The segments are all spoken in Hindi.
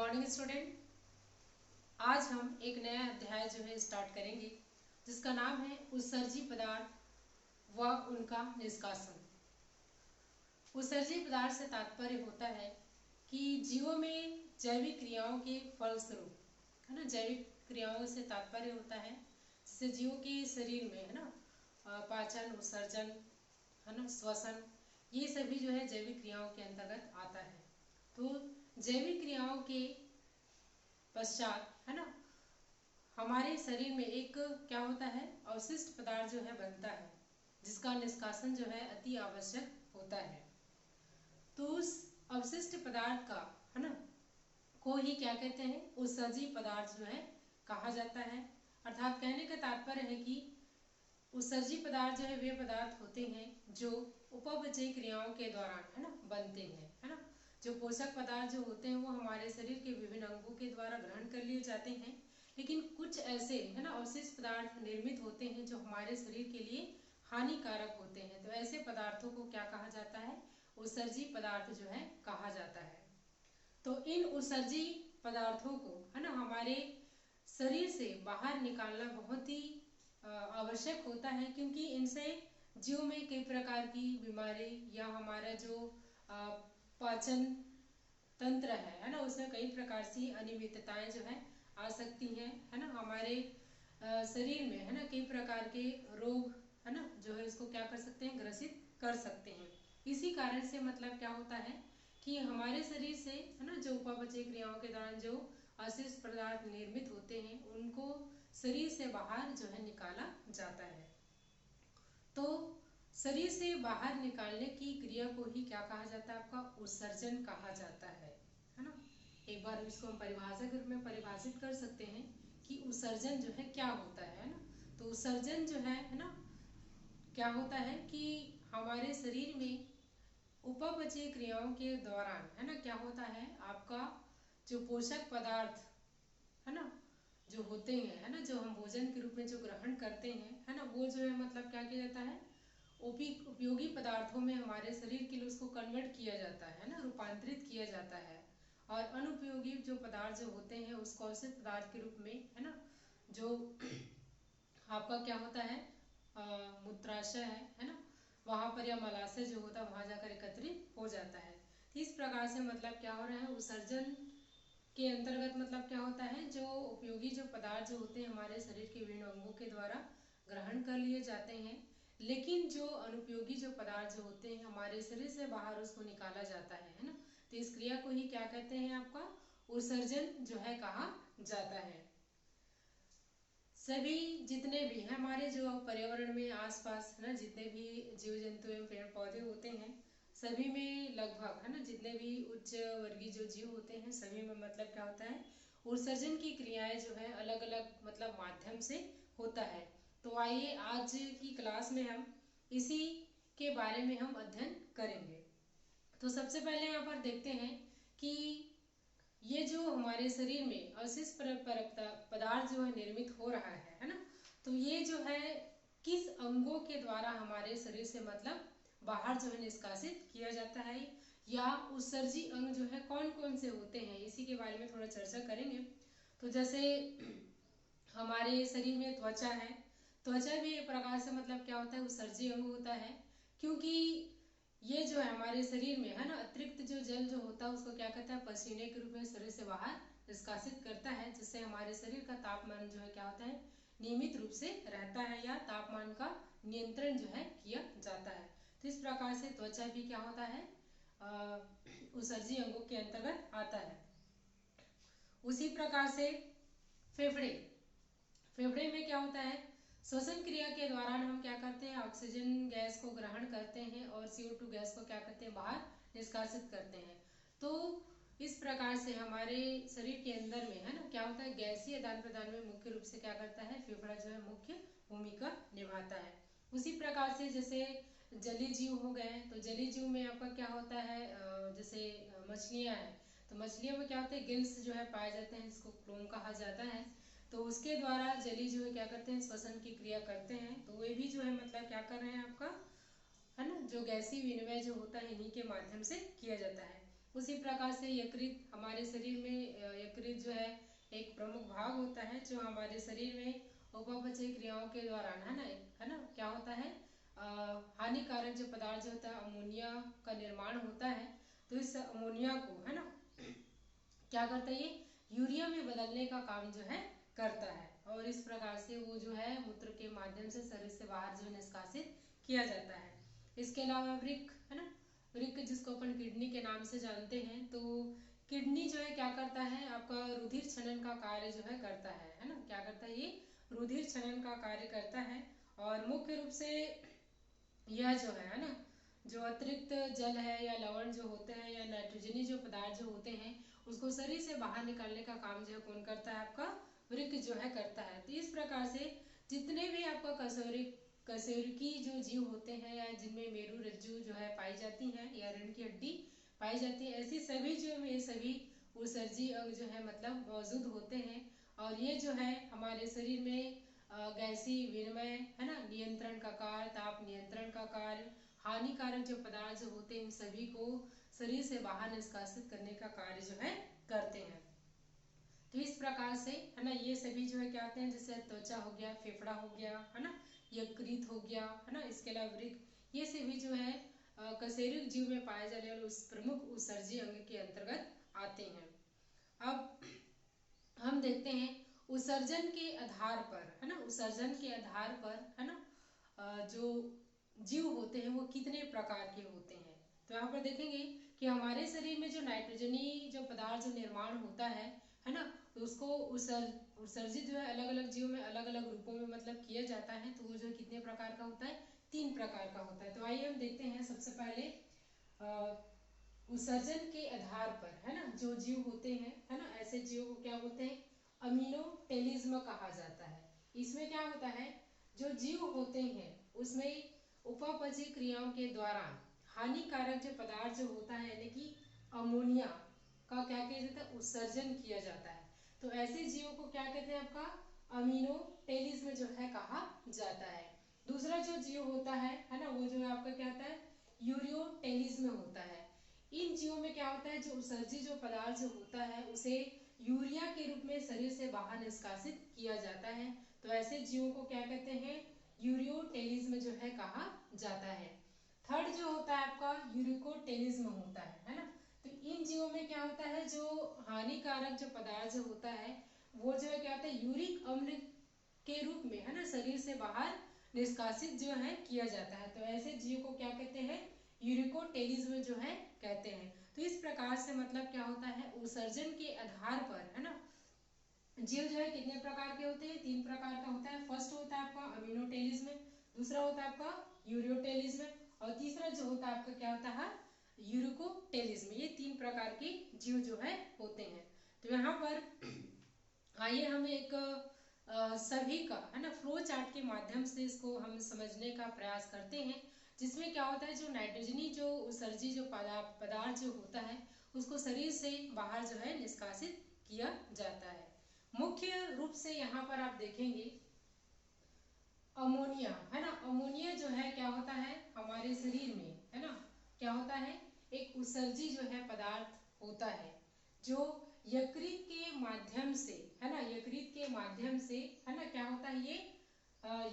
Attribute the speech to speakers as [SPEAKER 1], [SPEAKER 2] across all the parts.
[SPEAKER 1] Morning student. आज हम एक नया अध्याय जो है स्टार्ट करेंगे जिसका नाम है उत्सर्जी पदार्थ व उनका निष्कासन। उत्सर्जी पदार्थ से तात्पर्य होता है कि जीवों में जैविक क्रियाओं के फलस्वरूप, है ना, जैविक क्रियाओं से तात्पर्य होता है जैसे जीवों के शरीर में, है ना, पाचन, उत्सर्जन, है ना, श्वसन, ये सभी जो है जैविक क्रियाओं के अंतर्गत आता है। तो जैविक क्रियाओं के पश्चात, है ना, हमारे शरीर में एक क्या होता है, अवशिष्ट पदार्थ जो है बनता है जिसका निष्कासन जो है अति आवश्यक होता है। तो उस अवशिष्ट पदार्थ का, है ना, को ही क्या कहते हैं, उत्सर्जी पदार्थ जो है कहा जाता है। अर्थात कहने का तात्पर्य है कि उत्सर्जी पदार्थ जो है वे पदार्थ होते हैं जो उपपचयी क्रियाओं के दौरान, है ना, बनते हैं, है ना। जो पोषक पदार्थ जो होते हैं वो हमारे शरीर के विभिन्न अंगों के द्वारा ग्रहण कर लिए जाते हैं, लेकिन कुछ ऐसे, है ना, अवशिष्ट पदार्थ निर्मित होते हैं जो हमारे शरीर के लिए हानिकारक होते हैं। तो ऐसे पदार्थों को क्या कहा जाता है, उत्सर्जी पदार्थ जो है कहा जाता है। तो इन उत्सर्जी पदार्थों को, है ना, हमारे शरीर से बाहर निकालना बहुत ही आवश्यक होता है, क्योंकि इनसे जीव में कई प्रकार की बीमारी या हमारा जो पाचन तंत्र है ना, उसमें कई प्रकार की अनियमितताएं जो है आ सकती हैं, है ना। हमारे शरीर में, है ना, कई प्रकार के रोग, है ना, जो है इसको क्या कर सकते हैं, ग्रसित कर सकते हैं। इसी कारण से मतलब क्या होता है कि हमारे शरीर से, है ना, जो उपापचय क्रियाओं के दौरान जो अवशिष्ट पदार्थ निर्मित होते हैं उनको शरीर से बाहर जो है निकाला जाता है। तो शरीर से बाहर निकालने की क्रिया को ही क्या कहा जाता है, आपका उत्सर्जन कहा जाता है ना। एक बार इसको हम परिभाषा के रूप में परिभाषित कर सकते हैं कि उत्सर्जन जो है क्या होता है ना। तो उत्सर्जन जो है ना, क्या होता है कि हमारे शरीर में उपापचयी क्रियाओं के दौरान, है ना, क्या होता है, आपका जो पोषक पदार्थ, है ना, जो होते हैं, है ना, जो हम भोजन के रूप में जो ग्रहण करते हैं, है ना, वो जो है मतलब क्या किया जाता है, उपयोगी पदार्थों में हमारे शरीर के लिए उसको कन्वर्ट किया जाता है ना, रूपांतरित किया जाता है। और अनुपयोगी जो पदार्थ जो होते हैं उसको अवशिष्ट पदार्थ के रूप में, है ना, जो आपका क्या होता है, मूत्राशय है ना, वहां पर या मलाशय जो होता है वहां जाकर एकत्रित हो जाता है। तो इस प्रकार से मतलब क्या हो रहा है, उत्सर्जन के अंतर्गत मतलब क्या होता है, जो उपयोगी जो पदार्थ जो होते हैं हमारे शरीर के विभिन्न अंगों के द्वारा ग्रहण कर लिए जाते हैं, लेकिन जो अनुपयोगी जो पदार्थ जो होते हैं हमारे शरीर से बाहर उसको निकाला जाता है ना। तो इस क्रिया को ही क्या कहते हैं, आपका उत्सर्जन जो है कहा जाता है। सभी जितने भी हैं हमारे जो पर्यावरण में आसपास, है ना, जितने भी जीव जंतु एवं पेड़ पौधे होते हैं सभी में लगभग, है ना, जितने भी उच्च वर्गीय जो जीव होते हैं सभी में मतलब क्या होता है, उत्सर्जन की क्रियाएं जो है अलग अलग मतलब माध्यम से होता है। तो आइए आज की क्लास में हम इसी के बारे में हम अध्ययन करेंगे। तो सबसे पहले यहाँ पर देखते हैं कि ये जो हमारे शरीर में अवशिष्ट पदार्थ जो है निर्मित हो रहा है ना, तो ये जो है किस अंगों के द्वारा हमारे शरीर से मतलब बाहर जो है निष्कासित किया जाता है, या उत्सर्जी अंग जो है कौन कौन से होते हैं, इसी के बारे में थोड़ा चर्चा करेंगे। तो जैसे हमारे शरीर में त्वचा है, त्वचा भी एक प्रकार से मतलब क्या होता है, उत्सर्जी अंग होता है, क्योंकि ये जो है हमारे शरीर में, है ना, अतिरिक्त जो जल जो होता है उसको क्या कहता है, पसीने के रूप में शरीर से बाहर निष्कासित करता है, जिससे हमारे शरीर का तापमान जो है क्या होता है, नियमित रूप से रहता है या तापमान का नियंत्रण जो है किया जाता है। तो इस प्रकार से त्वचा भी क्या होता है, उत्सर्जी अंगों के अंतर्गत आता है। उसी प्रकार से फेफड़े, फेफड़े में क्या होता है, श्वसन क्रिया के दौरान हम क्या करते हैं, ऑक्सीजन गैस को ग्रहण करते हैं और CO2 गैस को क्या करते हैं, बाहर निष्कासित करते हैं। तो इस प्रकार से हमारे शरीर के अंदर में, है ना, क्या होता है, गैसीय आदान प्रदान में मुख्य रूप से क्या करता है, फेफड़ा जो है मुख्य भूमिका निभाता है। उसी प्रकार से जैसे जलीय जीव हो गए, तो जलीय जीव में आपका क्या होता है, जैसे मछलियां हैं, तो मछलियों में क्या होता है, गिल्स जो है पाए जाते हैं जिसको क्लोम कहा जाता है। तो उसके द्वारा जलीय जो है क्या करते हैं, श्वसन की क्रिया करते हैं। तो वे भी जो है मतलब क्या कर रहे हैं आपका, है ना, जो गैसीय विनिमय जो होता है इन्हीं के माध्यम से किया जाता है। उसी प्रकार से यकृत हमारे शरीर में यकृत जो है एक प्रमुख भाग होता है जो हमारे शरीर में उपापचय क्रियाओं के दौरान है ना क्या होता है, हानिकारक जो पदार्थ जो होता है अमोनिया का निर्माण होता है। तो इस अमोनिया को है ना क्या करता है, ये यूरिया में बदलने का काम जो है करता है, और इस प्रकार से वो जो है मूत्र के माध्यम से शरीर से बाहर जो निष्कासित किया जाता है। इसके अलावा वृक्क है ना, वृक्क जिसको अपन किडनी के नाम से जानते हैं, तो किडनी जो है क्या करता है, आपका रुधिर छनन का कार्य जो है करता है ना, क्या करता है, ये रुधिर छनन का कार्य करता है। और मुख्य रूप से यह जो है ना, जो अतिरिक्त जल है या लवण जो होते हैं या नाइट्रोजनी जो पदार्थ जो होते हैं उसको शरीर से बाहर निकालने का काम जो है कौन करता है, आपका वृक्क जो है करता है। तो इस प्रकार से जितने भी आपका कशेरुकी जो जीव होते हैं या जिनमें मेरु रज्जु जो है पाई जाती हैं या रीढ़ की हड्डी पाई जाती है, ऐसी सभी जो में सभी उत्सर्जी अंग जो है मतलब मौजूद होते हैं। और ये जो है हमारे शरीर में गैसीय विनिमय है ना, नियंत्रण का कार्य, ताप नियंत्रण का कार्य, हानिकारक जो पदार्थ जो होते हैं इन सभी को शरीर से बाहर निष्कासित करने का कार्य जो है करते हैं। तो इस प्रकार से है ना ये सभी जो है क्या आते हैं, जैसे त्वचा हो गया, फेफड़ा हो गया है ना, यकृत हो गया है ना, इसके अलावा वृक्क, ये सभी जो है कशेरुक जीव में पाए जाने वाले उस प्रमुख उत्सर्जी अंग के अंतर्गत आते हैं। अब हम देखते हैं उत्सर्जन के आधार पर है ना, उत्सर्जन के आधार पर है ना जो जीव होते हैं वो कितने प्रकार के होते हैं। तो यहाँ पर देखेंगे कि हमारे शरीर में जो नाइट्रोजनी जो पदार्थ जो निर्माण होता है ना, तो उसको उत्सर्जित जो है अलग अलग जीवों में अलग अलग रूपों में मतलब किया जाता है। तो वो जो कितने प्रकार का होता है, 3 प्रकार का होता है। तो आइए हम देखते हैं सबसे पहले उत्सर्जन के आधार पर है ना जो जीव होते हैं है ना, ऐसे जीवों को क्या बोलते हैं, अमीनोटेलिज्म कहा जाता है। इसमें क्या होता है, जो जीव होते हैं उसमें उपापचयी क्रियाओं के दौरान हानिकारक जो पदार्थ जो होता है यानी कि अमोनिया का क्या किया जाता है, उत्सर्जन किया जाता है। तो ऐसे जीवों को क्या कहते हैं, आपका अमीनोटेलिज्म जो है कहा जाता है। दूसरा जो जीव होता है ना, वो जो है आपका क्या होता है, यूरियोटेलिज्म होता है। इन जीवों में क्या होता है, जो उत्सर्जी जो पदार्थ जो होता है उसे यूरिया के रूप में शरीर से बाहर निष्कासित किया जाता है। तो ऐसे जीवों को क्या कहते हैं, यूरियोटेलिज्म जो है कहा जाता है। थर्ड जो होता है आपका यूरिकोटेलिज्म होता है ना। तो इन जीवों में क्या होता है, जो हानिकारक जो पदार्थ जो होता है वो जो है क्या होता है, यूरिक अम्ल के रूप में है ना शरीर से बाहर निष्कासित जो है किया जाता है। तो ऐसे जीव को क्या कहते हैं, यूरिकोटेलिज्म जो है कहते हैं। तो इस प्रकार से मतलब क्या होता है, उत्सर्जन के आधार पर है ना जीव जो है कितने प्रकार के होते हैं, 3 प्रकार का होता है। फर्स्ट होता है आपका अमीनोटेलिज्म, दूसरा होता है आपका यूरियोटेलिज्म, और तीसरा जो होता है आपका क्या होता है, यूरिकोटेलिज्म। ये 3 प्रकार के जीव जो है होते हैं। तो यहाँ पर आइए हम एक सभी का है ना फ्लो चार्ट के माध्यम से इसको हम समझने का प्रयास करते हैं, जिसमें क्या होता है, जो नाइट्रोजनी जो उत्सर्जी जो पदार्थ जो होता है उसको शरीर से बाहर जो है निष्कासित किया जाता है। मुख्य रूप से यहाँ पर आप देखेंगे अमोनिया है ना, अमोनिया जो है क्या होता है हमारे शरीर में है ना, क्या होता है, एक उत्सर्जी जो है पदार्थ होता है जो यकृत के माध्यम से है ना, यकृत के माध्यम से है ना क्या होता है, ये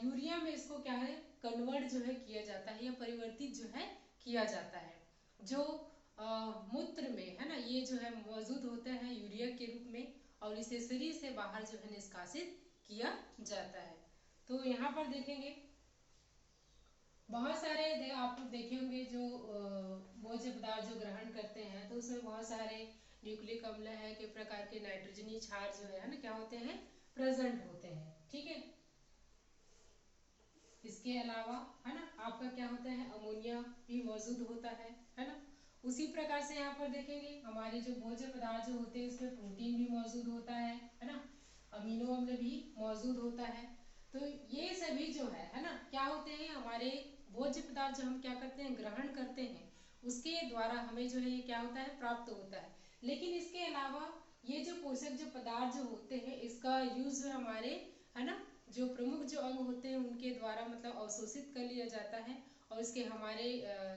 [SPEAKER 1] यूरिया में इसको क्या है कन्वर्ट जो है किया जाता है या परिवर्तित जो है किया जाता है। जो मूत्र में है ना ये जो है मौजूद होता है यूरिया के रूप में, और इसे शरीर से बाहर जो है निष्कासित किया जाता है। तो यहाँ पर देखेंगे बहुत सारे आप देखे होंगे जो भोज्य पदार्थ जो ग्रहण करते हैं तो उसमें बहुत सारे न्यूक्लिक अम्ल है के प्रकार के नाइट्रोजनी क्षार जो है ना क्या होते हैं, प्रेजेंट होते हैं। ठीक है, इसके अलावा है ना आपका क्या होता है, अमोनिया भी मौजूद होता है ना। उसी प्रकार से यहाँ पर देखेंगे हमारे जो भोज्य पदार्थ जो होते हैं उसमें प्रोटीन भी मौजूद होता है ना, अमीनो अम्ल भी मौजूद होता है। तो ये सभी जो है ना क्या होते हैं, हमारे भोज्य पदार्थ जो हम क्या करते हैं ग्रहण करते हैं उसके द्वारा हमें जो है ये क्या होता है प्राप्त होता है। लेकिन इसके अलावा ये जो पोषक जो पदार्थ जो होते हैं इसका यूज जो हमारे है ना जो प्रमुख जो अंग होते हैं उनके द्वारा मतलब अवशोषित कर लिया जाता है, और इसके हमारे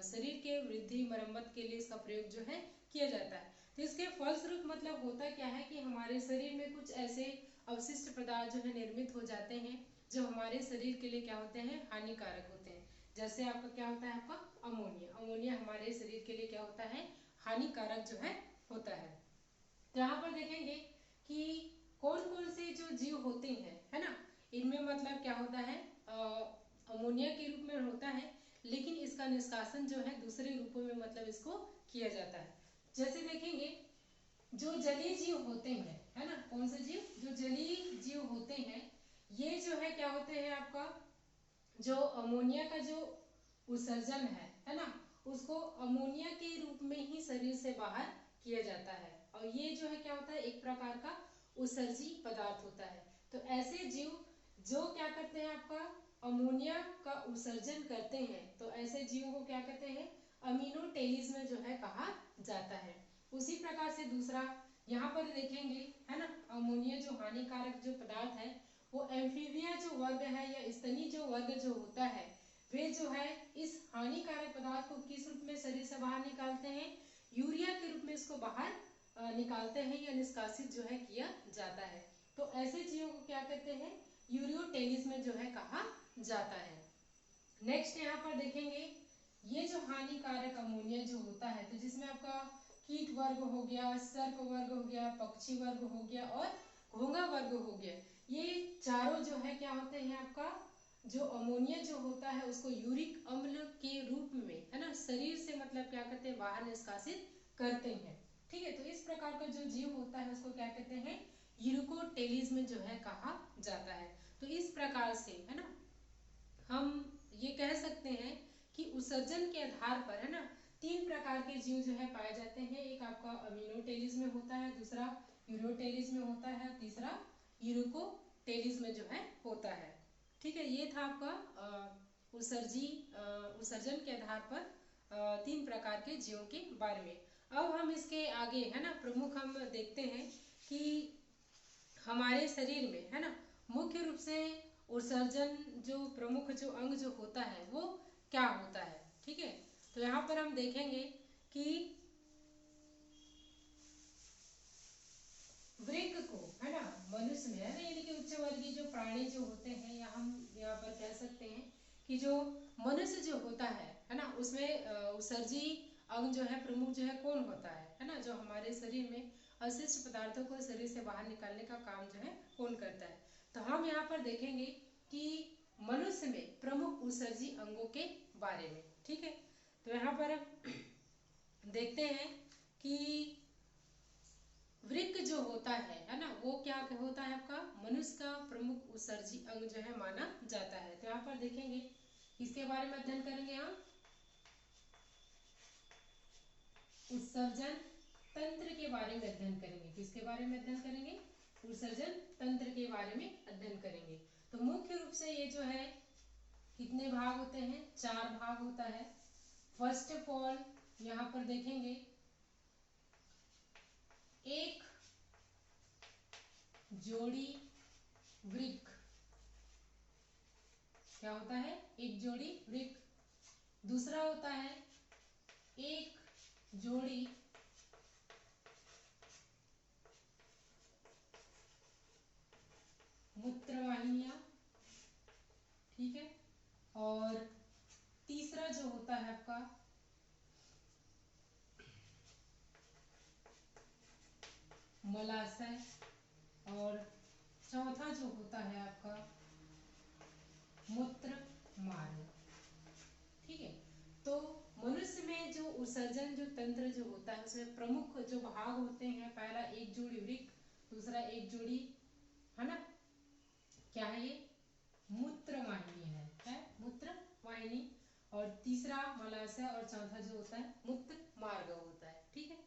[SPEAKER 1] शरीर के वृद्धि मरम्मत के लिए इसका प्रयोग जो है किया जाता है। तो इसके फलस्वरूप मतलब होता क्या है कि हमारे शरीर में कुछ ऐसे अवशिष्ट पदार्थ जो है निर्मित हो जाते हैं जो हमारे शरीर के लिए क्या होते हैं, हानिकारक होते हैं। जैसे आपका क्या होता है, आपका अमोनिया। अमोनिया हमारे शरीर के लिए क्या होता है, हानिकारक जो है होता है। तो यहाँ पर देखेंगे कि कौन कौन से जो जीव होते हैं, है ना, इनमें मतलब क्या होता है, अमोनिया के रूप में होता है, लेकिन इसका निष्कासन जो है दूसरे रूपों में मतलब इसको किया जाता है। जैसे देखेंगे जो जलीय जीव होते हैं, है ना, कौन से जीव, जो जलीय जीव होते हैं, ये जो है क्या होते हैं, आपका जो अमोनिया का जो उत्सर्जन है ना, उसको अमोनिया के रूप में ही शरीर से बाहर किया जाता है। और ये जो है क्या होता है, एक प्रकार का उत्सर्जी पदार्थ होता है। तो ऐसे जीव जो क्या करते हैं, आपका अमोनिया का उत्सर्जन करते हैं, तो ऐसे जीवों को क्या कहते हैं, अमीनोटेलिज में जो है कहा जाता है। उसी प्रकार से दूसरा यहाँ पर देखेंगे, है ना, अमोनिया जो हानिकारक जो पदार्थ है, वो एम्फीबिया जो वर्ग है या स्तनी जो वर्ग जो होता है, वे जो है इस हानिकारक पदार्थ को किस रूप में शरीर से बाहर निकालते हैं, यूरिया के रूप में इसको बाहर निकालते हैं या निष्कासित जो है किया जाता है। तो ऐसे जीवों को क्या कहते हैं, यूरियोटेलिज में जो है कहा जाता है। नेक्स्ट यहाँ पर देखेंगे, ये जो हानिकारक अमोनिया जो होता है, तो जिसमें आपका कीट वर्ग हो गया, सर्प वर्ग हो गया, पक्षी वर्ग हो गया और घोंघा वर्ग हो गया, ये चारों जो है क्या होते हैं, आपका जो अमोनिया जो होता है उसको यूरिक अम्ल के रूप में, है ना, शरीर से मतलब क्या करते हैं, बाहर निष्कासित करते हैं। ठीक है, तो इस प्रकार का जो जीव होता है उसको क्या कहते हैं, यूरिकोटेलिज में जो है कहा जाता है। तो इस प्रकार से, है ना, हम ये कह सकते हैं कि उत्सर्जन के आधार पर, है ना, तीन प्रकार के जीव जो है पाए जाते हैं। एक आपका अमीनोटेलिज में होता है, दूसरा यूरोटेलिज में होता है, तीसरा यूरिकोटेलिज में जो है होता है। ठीक है, ये था आपका उत्सर्जन के आधार पर तीन प्रकार के जीवों के बारे में। अब हम इसके आगे, है ना, प्रमुख हम देखते हैं कि हमारे शरीर में, है ना, मुख्य रूप से उत्सर्जन जो प्रमुख जो अंग जो होता है वो क्या होता है। ठीक है, तो यहाँ पर हम देखेंगे कि वृक्क को, है ना, मनुष्य में, है ना, यानी कि उच्च वर्गीय जो प्राणी जो होते हैं, या हम यहाँ पर कह सकते हैं कि जो मनुष्य जो होता है ना, उसमें उत्सर्जी अंग जो है प्रमुख जो है कौन होता है ना, जो हमारे शरीर में अवशिष्ट पदार्थों को शरीर से बाहर निकालने का काम जो है कौन करता है। तो हम यहाँ पर देखेंगे कि मनुष्य में प्रमुख उत्सर्जी अंगों के बारे में। ठीक है, तो यहाँ पर देखते हैं कि वृक्क जो होता है ना, वो क्या होता है, आपका मनुष्य का प्रमुख उत्सर्जी अंग जो है माना जाता है। तो यहाँ पर देखेंगे, इसके बारे में अध्ययन करेंगे हम उत्सर्जन तंत्र के बारे में अध्ययन करेंगे। किसके बारे में अध्ययन करेंगे, उत्सर्जन तंत्र के बारे में अध्ययन करेंगे। तो मुख्य रूप से ये जो है कितने भाग होते हैं, चार भाग होता है। फर्स्ट ऑफ ऑल यहाँ पर देखेंगे एक जोड़ी वृक्क, क्या होता है, एक जोड़ी वृक्क। दूसरा होता है एक जोड़ी मूत्रवाहिनियां। ठीक है, और तीसरा जो होता है आपका मलाशय, और चौथा जो होता है आपका मूत्र मार्ग। ठीक है, तो मनुष्य में जो उत्सर्जन जो तंत्र जो होता है उसमें प्रमुख जो भाग होते हैं, पहला एक जोड़ी वृक्क, दूसरा एक जोड़ी, है ना, क्या है ये, मूत्र वाहिनी है मूत्र वाहिनी, और तीसरा मलाशय, और चौथा जो होता है मूत्र मार्ग होता है। ठीक है,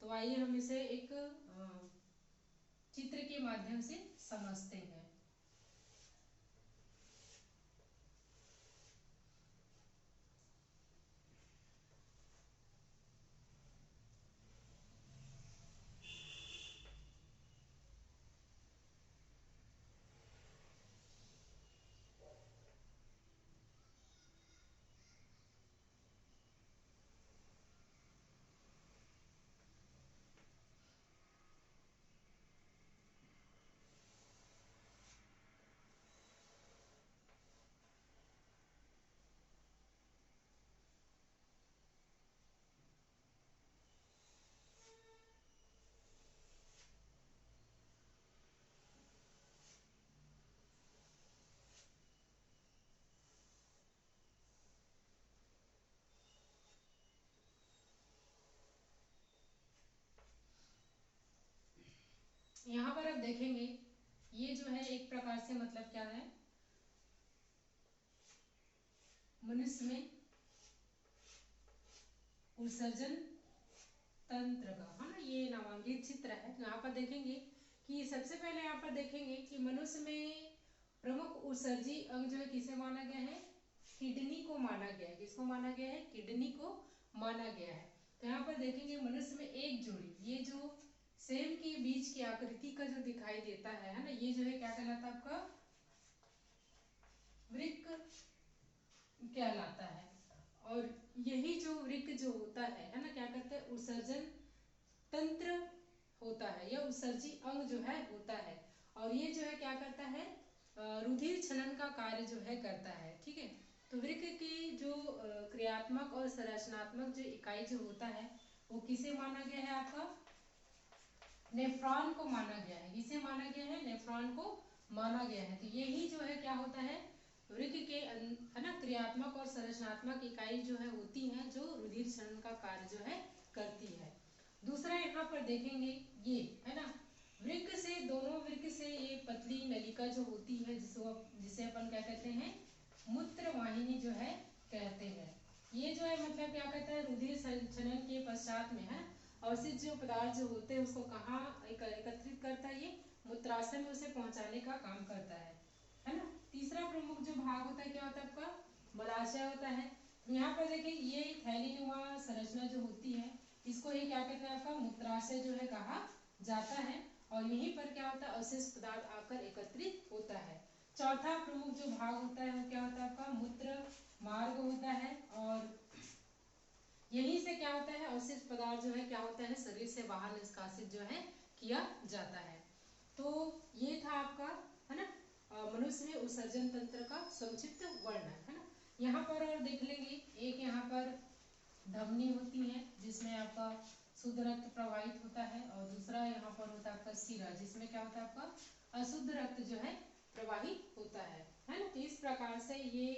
[SPEAKER 1] तो आइए हम इसे एक चित्र के माध्यम से समझते हैं। देखेंगे ये जो है एक प्रकार से मतलब क्या है, मनुष्य में उत्सर्जन तंत्र का, है ना, ये नामांकित चित्र है। तो यहाँ पर देखेंगे कि सबसे पहले यहाँ पर देखेंगे कि मनुष्य में प्रमुख उत्सर्जी अंग जो है किसे माना गया है, किडनी को माना गया है। किसको माना गया है, किडनी को माना गया है। तो यहाँ पर देखेंगे मनुष्य में एक जोड़ी, ये जो सेम के बीच की आकृति का जो दिखाई देता है ना, ये जो है क्या कहलाता है आपका, वृक्क कहलाता है। और यही जो वृक्क जो होता है ना, क्या कहते हैं, उत्सर्जन तंत्र होता है, या उत्सर्जी अंग जो है होता है। और ये जो है क्या करता है, रुधिर छनन का कार्य जो है करता है। ठीक है, तो वृक्क की जो क्रियात्मक और संरचनात्मक जो इकाई जो होता है वो किसे माना गया है, आपका नेफ्रॉन को माना गया है। किसे माना गया है, नेफ्रॉन को माना गया है। तो यही जो है क्या होता है, वृक्क के है ना क्रियात्मक और संरचनात्मक इकाई जो है होती है, जो रुधिर क्षरण का कार्य जो है करती है। दूसरा यहाँ पर देखेंगे ये है ना, वृक्क से, दोनों वृक्क से ये पतली नलिका जो होती है जिसे अपन क्या कहते हैं, मूत्र वाहिनी जो है कहते हैं। ये जो है मतलब क्या कहता है, रुधिर संचलन के पश्चात में है अवशिष्ट जो पदार्थ जो होते हैं उसको कहाँ एकत्रित करता है, ये मूत्राशय में उसे पहुंचाने का काम करता है ना। तीसरा प्रमुख जो भाग होता है क्या होता है आपका, मलाशय होता है। यहाँ पर देखिए ये थैलीनुमा संरचना जो होती है इसको ही क्या कहते हैं, आपका मूत्राशय जो है कहा जाता है। और यहीं पर क्या होता है, अवशिष्ट पदार्थ आकर एकत्रित होता है। चौथा प्रमुख जो भाग होता है वो क्या होता है, आपका मूत्र मार्ग होता है। और यहीं से क्या होता है, अवशिष्ट पदार्थ जो है क्या होता है, शरीर से बाहर निष्कासित जो है किया जाता है। तो ये था आपका, है ना, मनुष्य में उत्सर्जन तंत्र का संक्षिप्त वर्णन, है ना। यहाँ पर और देख लेंगे, एक यहाँ पर धमनी होती है जिसमें आपका शुद्ध रक्त प्रवाहित होता है, और दूसरा यहाँ पर होता है आपका शिरा, जिसमें क्या होता है, आपका अशुद्ध रक्त जो है प्रवाहित होता है ना। तो इस प्रकार से ये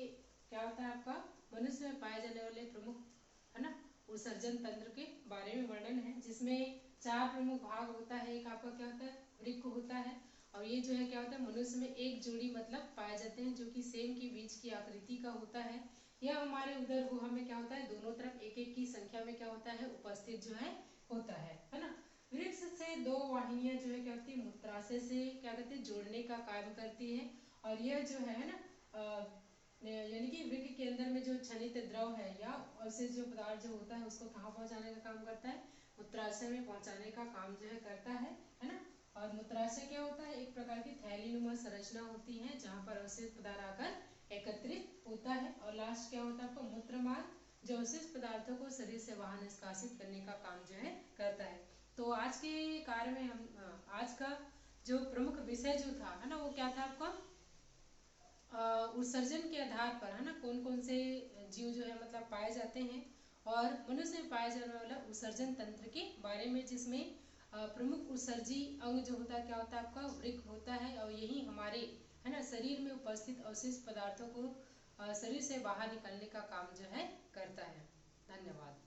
[SPEAKER 1] क्या होता है, आपका मनुष्य में पाए जाने वाले प्रमुख, है ना, उत्सर्जन तंत्र के बारे में वर्णन है, जिसमें 4 प्रमुख भाग होता है। एक आपका क्या होता है, वृक्क होता है। और ये जो है क्या होता है, मनुष्य में एक जोड़ी मतलब पाए जाते हैं जो कि सेम के बीच की आकृति का होता है। यह हमारे उदर गुहा में क्या होता है, दोनों तरफ एक एक की संख्या में क्या होता है, उपस्थित जो है होता है ना। वृक्क से 2 वाहिनियां जो है क्या होती है, मूत्राशय से क्या कहते हैं, जोड़ने का कार्य करती है। और यह जो है ना यानी कि वृक्क के अंदर में जो क्षनित द्रव है या अवशेष जो पदार्थ जो होता है उसको कहाँ पहुंचाने का काम करता है, मूत्राशय में पहुंचाने का काम जो है करता है ना। और मूत्राशय क्या होता है, एक प्रकार की थैलीनुमा संरचना होती है जहाँ पर अवशेष पदार्थ आकर एकत्रित होता है। और लास्ट क्या होता है, आपका मूत्र मार्ग जो अवशिष्ट पदार्थों को शरीर से बाहर निष्कासित करने का काम जो है करता है। तो आज के कार्य में हम आज का जो प्रमुख विषय जो था, है ना, वो क्या था आपका, उत्सर्जन के आधार पर, है ना, कौन कौन से जीव जो है मतलब पाए जाते हैं, और मनुष्य में पाए जाने वाला उत्सर्जन तंत्र के बारे में, जिसमें प्रमुख उत्सर्जी अंग जो होता है क्या होता है, आपका वृक्क होता है। और यही हमारे, है ना, शरीर में उपस्थित अवशिष्ट पदार्थों को शरीर से बाहर निकलने का काम जो है करता है। धन्यवाद।